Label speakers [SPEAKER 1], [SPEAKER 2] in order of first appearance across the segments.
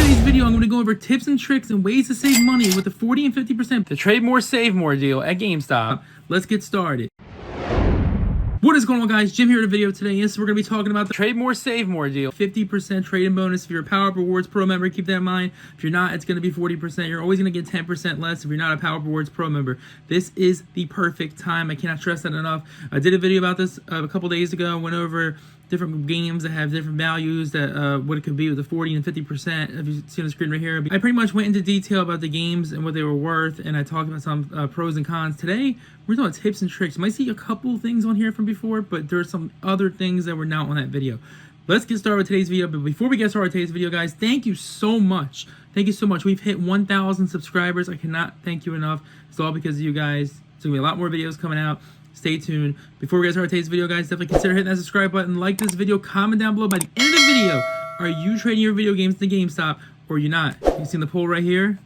[SPEAKER 1] today's video, I'm going to go over tips and tricks and ways to save money with the 40 and 50%
[SPEAKER 2] The Trade More, Save More deal at GameStop.
[SPEAKER 1] Let's get started. What is going on, guys? Jim here with a video today. Yes, we're going to be talking about the
[SPEAKER 2] Trade More, Save More deal.
[SPEAKER 1] 50% trade-in bonus. If you're a Power Up Rewards Pro member, keep that in mind. If you're not, it's going to be 40%. You're always going to get 10% less if you're not a Power Up Rewards Pro member. This is the perfect time. I cannot stress that enough. I did a video about this a couple days ago. I went over different games that have different values, that what it could be with the 40 and 50%. If you see on the screen right here, I pretty much went into detail about the games and what they were worth, and I talked about some pros and cons. Today, we're talking about tips and tricks. You might see a couple things on here from before, but there's some other things that were not on that video. Let's get started with today's video. But before we get started with today's video, guys, thank you so much. Thank you so much. We've hit 1,000 subscribers. I cannot thank you enough. It's all because of you guys. There's going to be a lot more videos coming out. Stay tuned. Before we get started with today's video, guys, definitely consider hitting that subscribe button, like this video, comment down below. By the end of the video, are you trading your video games to GameStop or are you not? You see the poll right here?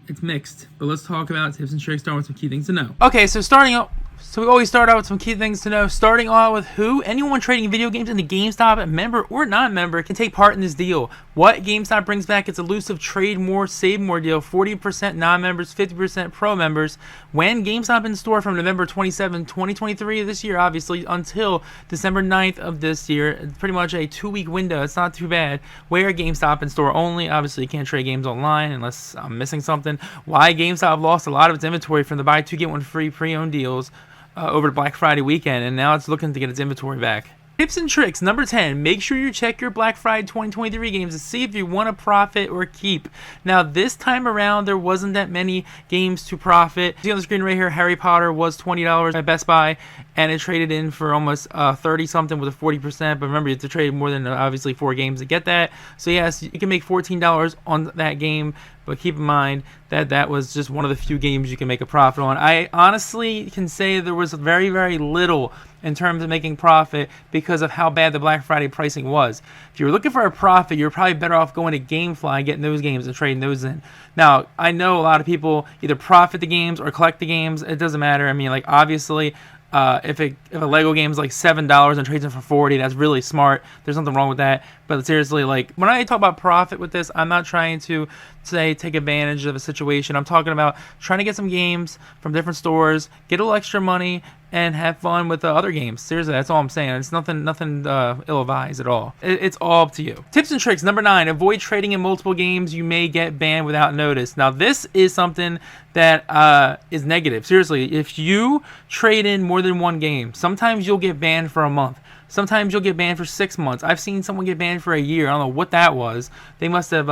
[SPEAKER 1] It's mixed. But let's talk about tips and tricks, starting with some key things to know.
[SPEAKER 2] Okay, so we always start out with some key things to know. Starting out with anyone trading video games into GameStop, member or non-member, can take part in this deal. What GameStop brings back its elusive Trade More, Save More deal. 40% non-members, 50% pro members. When GameStop in store from November 27, 2023 this year, obviously, until December 9th of this year. It's pretty much a 2-week window. It's not too bad. Where GameStop in store only. Obviously, you can't trade games online unless I'm missing something. Why GameStop lost a lot of its inventory from the buy 2 get 1 free pre-owned deals over the Black Friday weekend, and now it's looking to get its inventory back. Tips and tricks. Number 10, make sure you check your Black Friday 2023 games to see if you want to profit or keep. Now, this time around, there wasn't that many games to profit. See on the screen right here, Harry Potter was $20 at Best Buy, and it traded in for almost 30-something with a 40%. But remember, you have to trade more than obviously 4 games to get that. So yes, you can make $14 on that game, but keep in mind that that was just one of the few games you can make a profit on. I honestly can say there was very, very little in terms of making profit because of how bad the Black Friday pricing was. If you're looking for a profit, you're probably better off going to GameFly and getting those games and trading those in. Now, I know a lot of people either profit the games or collect the games. It doesn't matter. I mean, like, obviously, if a Lego game is like $7 and trades in for $40, that's really smart. There's nothing wrong with that. But seriously, like, when I talk about profit with this, I'm not trying to say take advantage of a situation. I'm talking about trying to get some games from different stores, get a little extra money, and have fun with the other games. Seriously, that's all I'm saying. It's nothing ill-advised at all. It's all up to you. Tips and tricks. Number 9, avoid trading in multiple games. You may get banned without notice. Now, this is something that is negative. Seriously, if you trade in more than one game, sometimes you'll get banned for a month. Sometimes you'll get banned for 6 months. I've seen someone get banned for a year. I don't know what that was. They must have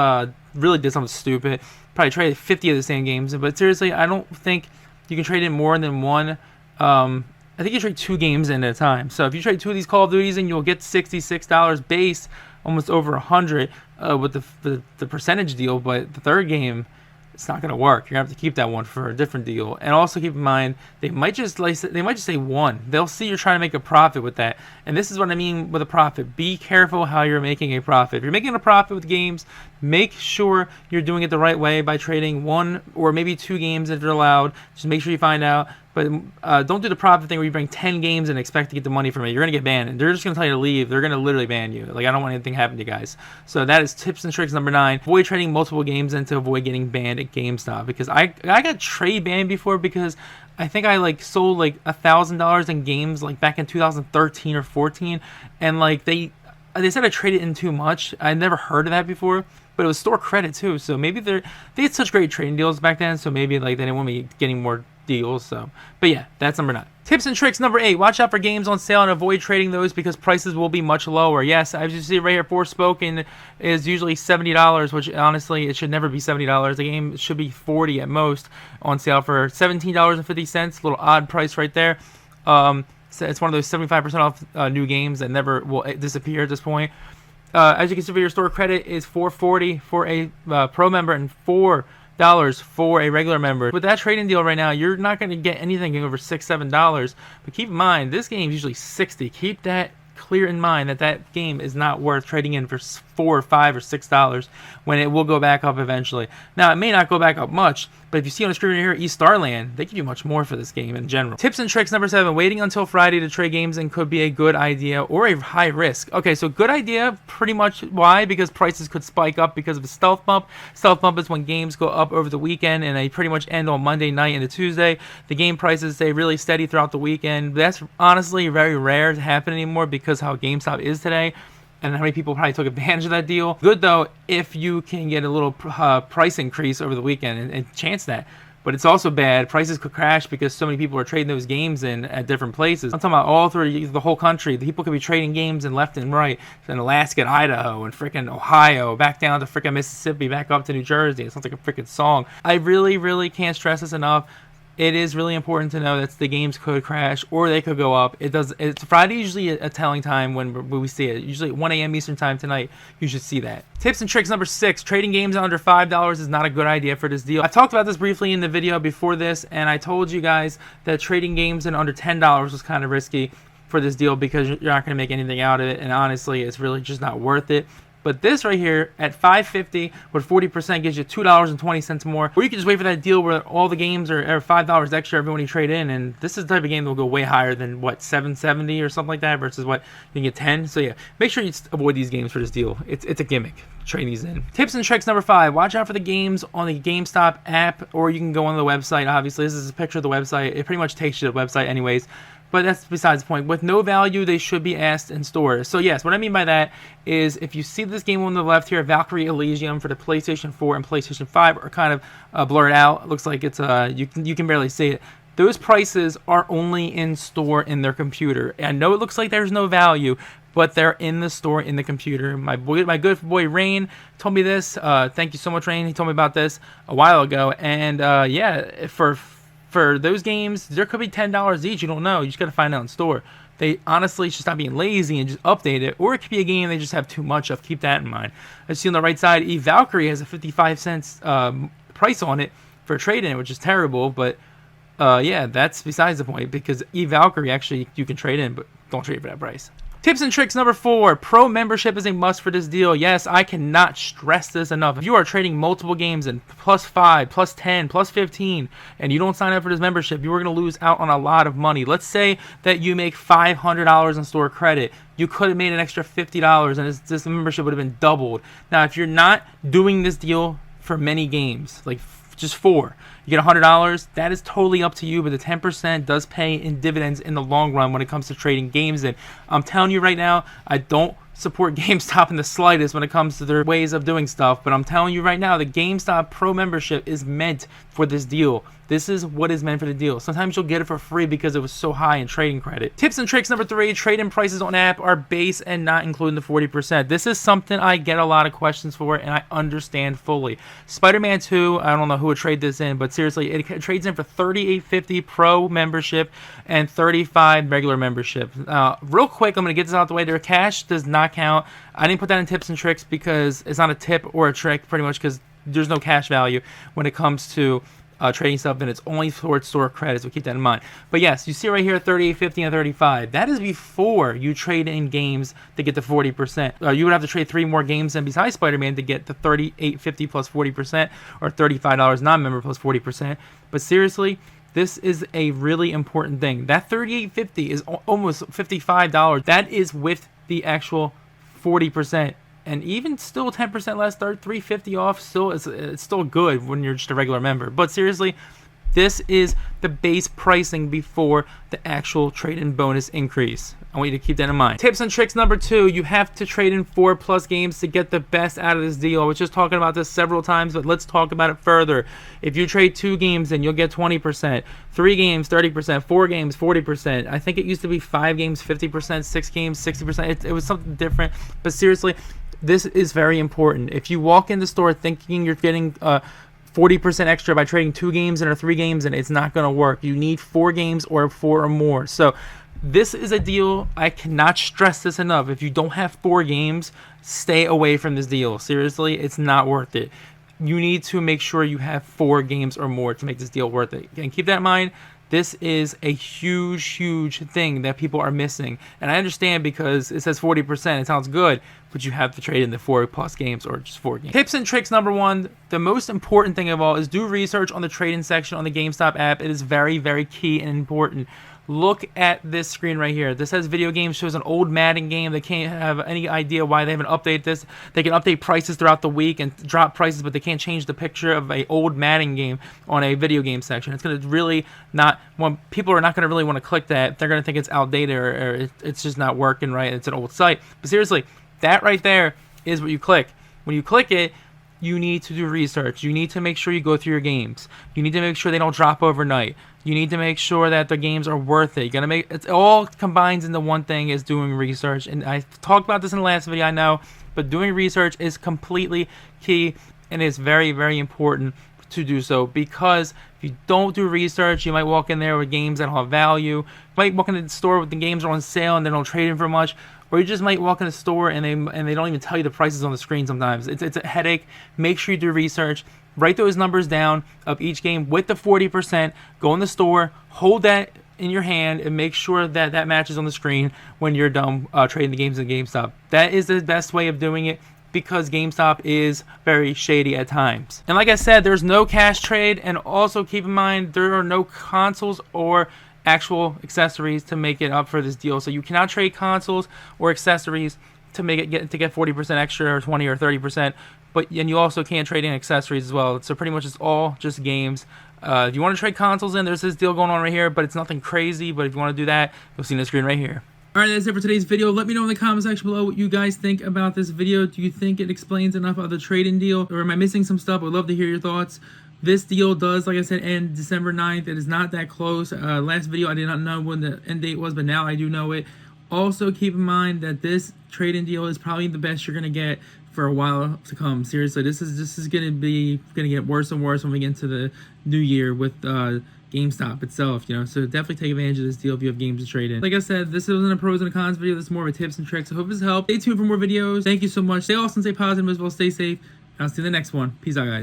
[SPEAKER 2] really did something stupid. Probably traded 50 of the same games. But seriously, I don't think you can trade in more than one. I think you trade 2 games in at a time. So if you trade 2 of these Call of Duties in, you'll get $66 base, almost over $100 with the percentage deal. But the third game, it's not going to work. You're going to have to keep that one for a different deal. And also keep in mind, they might just say 1. They'll see you're trying to make a profit with that. And this is what I mean with a profit. Be careful how you're making a profit. If you're making a profit with games, make sure you're doing it the right way by trading 1 or maybe 2 games if you're allowed. Just make sure you find out. But don't do the profit thing where you bring 10 games and expect to get the money from it. You're going to get banned. And they're just going to tell you to leave. They're going to literally ban you. Like, I don't want anything to happen to you guys. So that is tips and tricks number 9. Avoid trading multiple games and to avoid getting banned at GameStop. Because I got trade banned before because I think I sold like $1,000 in games like back in 2013 or 14. And like they said I traded in too much. I never heard of that before. But it was store credit too. So maybe they had such great trading deals back then. So maybe like they didn't want me getting more deals. So, but yeah, that's number 9. Tips and tricks number 8. Watch out for games on sale and avoid trading those because prices will be much lower. Yes, as you see right here, Forspoken is usually $70, which honestly it should never be $70. The game should be $40 at most on sale for $17.50. A little odd price right there. So it's one of those 75% off new games that never will disappear at this point. As you can see, your store credit is $4.40 for a pro member and $4 for a regular member. With that trading deal right now, you're not going to get anything over $6-7. But keep in mind, this game is usually $60. Keep that clear in mind that game is not worth trading in for $4 or $5 or $6 when it will go back up eventually. Now, it may not go back up much, but if you see on the screen right here, East Starland, they give you much more for this game in general. Tips and tricks number 7, waiting until Friday to trade games and could be a good idea or a high risk. Okay, so good idea, pretty much. Why? Because prices could spike up because of a stealth bump. Stealth bump is when games go up over the weekend and they pretty much end on Monday night into Tuesday. The game prices stay really steady throughout the weekend. That's honestly very rare to happen anymore because how GameStop is today and how many people probably took advantage of that deal. Good though if you can get a little price increase over the weekend and chance that. But it's also bad. Prices could crash because so many people are trading those games in at different places. I'm talking about all through the whole country. The people could be trading games in left and right. In Alaska and Idaho and freaking Ohio, back down to freaking Mississippi, back up to New Jersey. It sounds like a freaking song. I really, really can't stress this enough. It is really important to know that the games could crash or they could go up. It's Friday usually a telling time when we see it. Usually at 1 a.m. Eastern time tonight, you should see that. Tips and tricks number 6, trading games under $5 is not a good idea for this deal. I talked about this briefly in the video before this, and I told you guys that trading games in under $10 was kind of risky for this deal because you're not going to make anything out of it, and honestly, it's really just not worth it. But this right here at $5.50 with 40% gives you $2.20 more. Or you can just wait for that deal where all the games are $5 extra every one you trade in. And this is the type of game that will go way higher than what, $7.70 or something like that versus what you can get 10. So yeah, make sure you avoid these games for this deal. It's a gimmick. Trade these in. Tips and tricks number 5. Watch out for the games on the GameStop app, or you can go on the website. Obviously, this is a picture of the website. It pretty much takes you to the website anyways. But that's besides the point. With no value, they should be asked in stores. So yes, what I mean by that is if you see this game on the left here, Valkyrie Elysium for the PlayStation 4 and PlayStation 5 are kind of blurred out. It looks like it's you can barely see it. Those prices are only in store in their computer. I know it looks like there's no value, but they're in the store in the computer. My good boy Rain told me this. Thank you so much, Rain. He told me about this a while ago, and yeah, for those games, there could be $10 each. You don't know. You just got to find out in store. They honestly should stop being lazy and just update it. Or it could be a game they just have too much of. Keep that in mind. As you see on the right side, Valkyrie has a 55 cents price on it for a trade-in, which is terrible. But yeah, that's besides the point because Valkyrie actually you can trade in, but don't trade for that price. Tips and tricks number 4. Pro membership is a must for this deal. Yes, I cannot stress this enough. If you are trading multiple games in +5, +10, +15, and you don't sign up for this membership, you are going to lose out on a lot of money. Let's say that you make $500 in store credit. You could have made an extra $50, and this membership would have been doubled. Now, if you're not doing this deal for many games, like just 4, you get $100. That is totally up to you, but the 10% does pay in dividends in the long run when it comes to trading games in. I'm telling you right now, I don't support GameStop in the slightest when it comes to their ways of doing stuff, but I'm telling you right now, the GameStop Pro membership is meant for this deal. This is what is meant for the deal. Sometimes you'll get it for free because it was so high in trading credit. Tips and tricks number 3, trade-in prices on app are base and not including the 40%. This is something I get a lot of questions for and I understand fully. Spider-Man 2, I don't know who would trade this in, but seriously, it trades in for $38.50 Pro membership and $35 regular membership. Real quick, I'm going to get this out the way. Their cash does not count. I didn't put that in tips and tricks because it's not a tip or a trick pretty much because there's no cash value when it comes to trading stuff, and it's only towards store credit, so keep that in mind. But yes, you see right here $38.50 and $35. That is before you trade in games to get the 40%. You would have to trade 3 more games in besides Spider-Man to get the $38.50 plus 40%, or $35 non-member plus 40%. But seriously, this is a really important thing. That $38.50 is almost $55. That is with the actual 40%. And even still 10% less, $3.50 off, it's still good when you're just a regular member. But seriously, this is the base pricing before the actual trade-in bonus increase. I want you to keep that in mind. Tips and tricks number 2, you have to trade in 4+ games to get the best out of this deal. I was just talking about this several times, but let's talk about it further. If you trade 2 games, then you'll get 20%. 3 games, 30%. 4 games, 40%. I think it used to be 5 games, 50%. 6 games, 60%. It was something different. But seriously, this is very important. If you walk in the store thinking you're getting 40% extra by trading 2 games and or 3 games, and it's not going to work. You need 4 games or 4 or more. So this is a deal. I cannot stress this enough. If you don't have 4 games, stay away from this deal. Seriously, it's not worth it. You need to make sure you have 4 games or more to make this deal worth it. And keep that in mind. This is a huge thing that people are missing. And I understand because it says 40%, it sounds good, but you have to trade in the 4+ games or just 4 games. Tips and tricks number 1, the most important thing of all is do research on the trading section on the GameStop app. It is very key and important. Look at this screen right here. This says video game, shows an old Madden game. They can't have any idea why they haven't updated this. They can update prices throughout the week and drop prices, but they can't change the picture of a old Madden game on a video game section. It's going to really not, people are not going to really want to click that. They're going to think it's outdated or it's just not working right. It's an old site. But seriously, that right there is what you click. When you click it, you need to do research. You need to make sure you go through your games. You need to make sure they don't drop overnight. You need to make sure that the games are worth it. You gotta make it all combines into one thing, is doing research. And I talked about this in the last video, I know, but doing research is completely key and it's very important to do so, because if you don't do research, you might walk in there with games that don't have value. You might walk into the store with the games are on sale and they don't trade in for much. Or you just might walk in a store and they don't even tell you the prices on the screen sometimes. It's a headache. Make sure you do research. Write those numbers down of each game with the 40%. Go in the store, hold that in your hand, and make sure that that matches on the screen when you're done trading the games at GameStop. That is the best way of doing it, because GameStop is very shady at times. And like I said, there's no cash trade, and also keep in mind there are no consoles or actual accessories to make it up for this deal. So you cannot trade consoles or accessories to make it get 40% extra or 20 or 30%. And you also can't trade in accessories as well. So pretty much it's all just games. If you want to trade consoles in, there's this deal going on right here, but it's nothing crazy. But if you want to do that, you'll see on the screen right here.
[SPEAKER 1] Alright, that's it for today's video. Let me know in the comment section below what you guys think about this video. Do you think it explains enough of the trade-in deal? Or am I missing some stuff? I'd love to hear your thoughts. This deal does, like I said, end December 9th. It is not that close. Last video, I did not know when the end date was, but now I do know it. Also, keep in mind that this trade-in deal is probably the best you're going to get for a while to come. Seriously, this is going to get worse and worse when we get into the new year with GameStop itself, you know. So definitely take advantage of this deal if you have games to trade in. Like I said, this isn't a pros and cons video. This is more of a tips and tricks. I hope this helped. Stay tuned for more videos. Thank you so much. Stay awesome, stay positive as well. Stay safe. I'll see you in the next one. Peace out, guys.